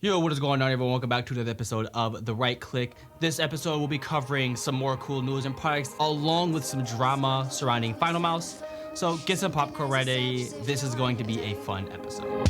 Yo, what is going on, everyone? Welcome back to another episode of The Right Click. This episode will be covering some more cool news and products along with some drama surrounding Finalmouse. So get some popcorn ready. This is going to be a fun episode.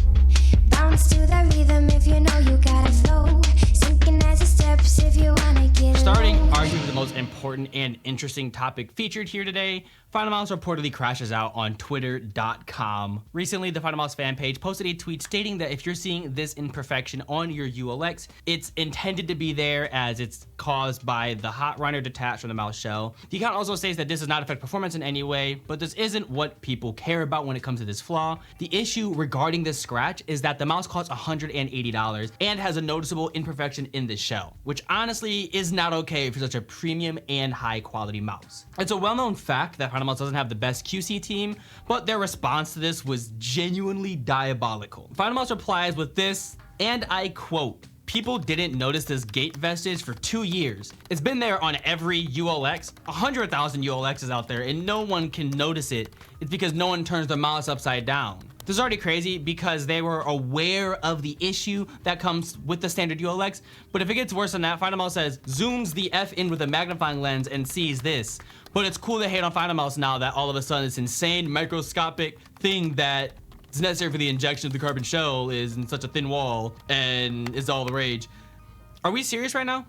Bounce to the rhythm if you know you gotta flow. Sinking as it steps if you wanna get Starting low. arguably the most important and interesting topic featured here today, Finalmouse reportedly crashes out on Twitter.com. Recently, the Finalmouse fan page posted a tweet stating that if you're seeing this imperfection on your ULX, it's intended to be there as it's caused by the hot runner detached from the mouse shell. The account also states that this does not affect performance in any way, but this isn't what people care about when it comes to this flaw. The issue regarding this scratch is that the mouse costs $180 and has a noticeable imperfection in the shell, which honestly is not okay for such a premium and high quality mouse. It's a well-known fact that Finalmouse doesn't have the best QC team, but their response to this was genuinely diabolical. Finalmouse replies with this, and I quote, "People didn't notice this gate vestige for 2 years. It's been there on every ULX, 100,000 ULXs out there, and no one can notice it. It's because no one turns their mouse upside down." This is already crazy because they were aware of the issue that comes with the standard ULX, but if it gets worse than that, Finalmouse says, zooms the F in with a magnifying lens and sees this. But it's cool to hate on Finalmouse now that all of a sudden this insane microscopic thing that is necessary for the injection of the carbon shell is in such a thin wall and is all the rage. Are we serious right now?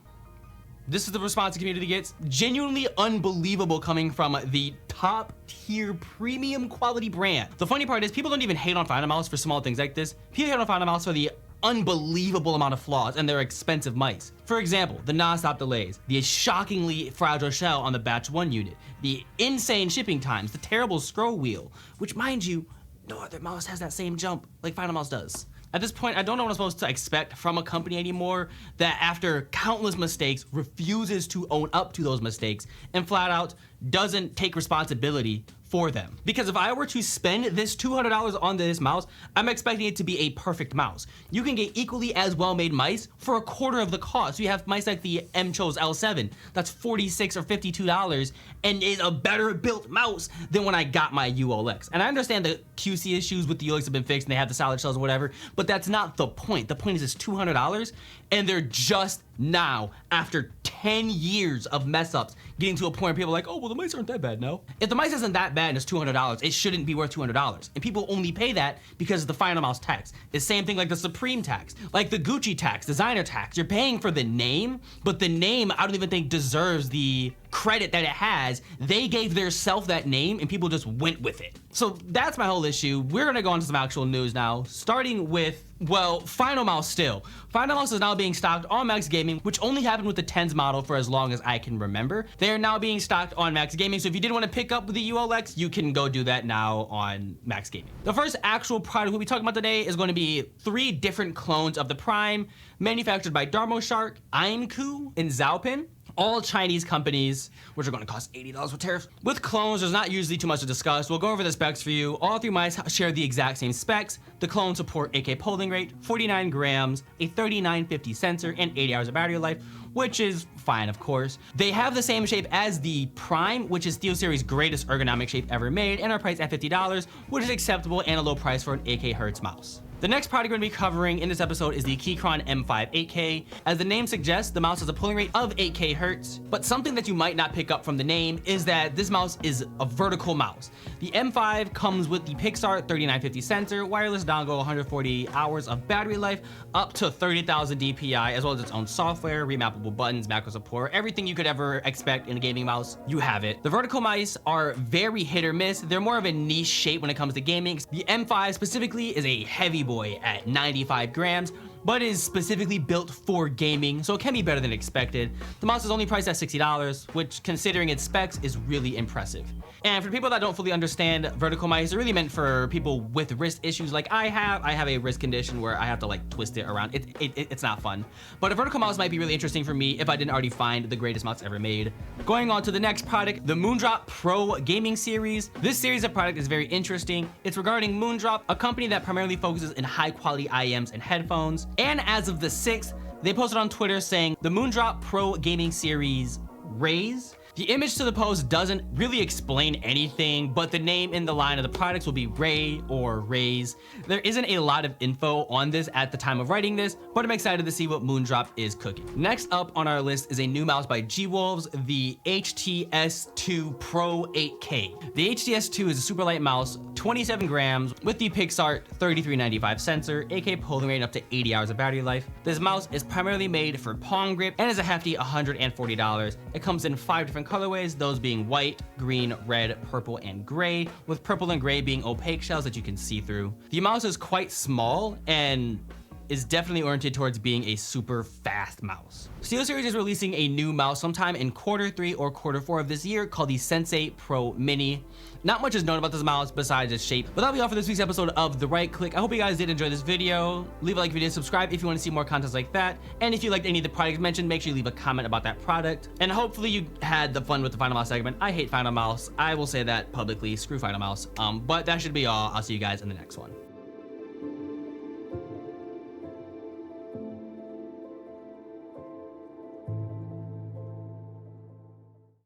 This is the response the community gets. Genuinely unbelievable coming from the top tier premium quality brand. The funny part is people don't even hate on Finalmouse for small things like this. People hate on Finalmouse for the unbelievable amount of flaws and their expensive mice. For example, the non-stop delays, the shockingly fragile shell on the batch 1 unit, the insane shipping times, the terrible scroll wheel, which mind you, no other mouse has that same jump like Finalmouse does. At this point, I don't know what I'm supposed to expect from a company anymore that after countless mistakes refuses to own up to those mistakes and flat out doesn't take responsibility for them. Because if I were to spend this $200 on this mouse, I'm expecting it to be a perfect mouse. You can get equally as well-made mice for a quarter of the cost. You have mice like the M-Chose L7, that's $46 or $52 and is a better built mouse than when I got my ULX. And I understand the QC issues with the ULX have been fixed and they have the solid shells and whatever, but that's not the point. The point is it's $200 and they're just now, after 10 years of mess ups, getting to a point where people are like, oh, well, the mice aren't that bad now. If the mice isn't that bad and it's $200, it shouldn't be worth $200. And people only pay that because of the Finalmouse tax. It's the same thing like the Supreme tax, like the Gucci tax, designer tax. You're paying for the name, but the name I don't even think deserves the credit that it has. They gave their self that name and people just went with it. So that's my whole issue. We're gonna go on to some actual news now, starting with, well, Finalmouse still. Finalmouse is now being stocked on Max Gaming, which only happened with the 10s model for as long as I can remember. They are now being stocked on Max Gaming, so if you did want to pick up the ULX, you can go do that now on Max Gaming. The first actual product we'll be talking about today is going to be 3 different clones of the Prime, manufactured by Shark, InfinityMice, and Zhaopin. All Chinese companies, which are going to cost $80 with tariffs. With clones, there's not usually too much to discuss. We'll go over the specs for you. All 3 mice share the exact same specs. The clones support 8K polling rate, 49 grams, a 3950 sensor, and 80 hours of battery life, which is fine, of course. They have the same shape as the Prime, which is Steelseries' greatest ergonomic shape ever made, and are priced at $50, which is acceptable and a low price for an 8K Hertz mouse. The next product we're going to be covering in this episode is the Keychron M5 8K. As the name suggests, the mouse has a polling rate of 8K Hertz, but something that you might not pick up from the name is that this mouse is a vertical mouse. The M5 comes with the Pixar 3950 sensor, wireless dongle, 140 hours of battery life, up to 30,000 DPI, as well as its own software, remappable buttons, macro support, everything you could ever expect in a gaming mouse, you have it. The vertical mice are very hit or miss. They're more of a niche shape when it comes to gaming. The M5 specifically is a heavy boy at 95 grams, but is specifically built for gaming, so it can be better than expected. The mouse is only priced at $60, which considering its specs is really impressive. And for people that don't fully understand, vertical mice are really meant for people with wrist issues like I have. I have a wrist condition where I have to like twist it around. It's not fun. But a vertical mouse might be really interesting for me if I didn't already find the greatest mouse ever made. Going on to the next product, the Moonrop Pro gaming series. This series of product is very interesting. It's regarding Moonrop, a company that primarily focuses in high quality IEMs and headphones. And as of the 6th, they posted on Twitter saying the Moonrop Pro gaming series Raise The image to the post doesn't really explain anything, but the name in the line of the products will be Ray or Rays. There isn't a lot of info on this at the time of writing this, but I'm excited to see what Moonrop is cooking. Next up on our list is a new mouse by G-Wolves, the HTS2 Pro 8K. The HTS2 is a super light mouse, 27 grams, with the Pixart 3395 sensor, 8K polling rate, up to 80 hours of battery life. This mouse is primarily made for palm grip and is a hefty $140. It comes in 5 different colorways, those being white, green, red, purple, and gray, with purple and gray being opaque shells that you can see through. The mouse is quite small and is definitely oriented towards being a super fast mouse. Steelseries is releasing a new mouse sometime in Q3 or Q4 of this year called the Sensei Pro Mini. Not much is known about this mouse besides its shape, but that'll be all for this week's episode of The Right Click. I hope you guys did enjoy this video. Leave a like if you did, subscribe if you want to see more content like that. And if you liked any of the products mentioned, make sure you leave a comment about that product. And hopefully you had the fun with the Finalmouse segment. I hate Finalmouse. I will say that publicly. Screw Finalmouse. But that should be all. I'll see you guys in the next one.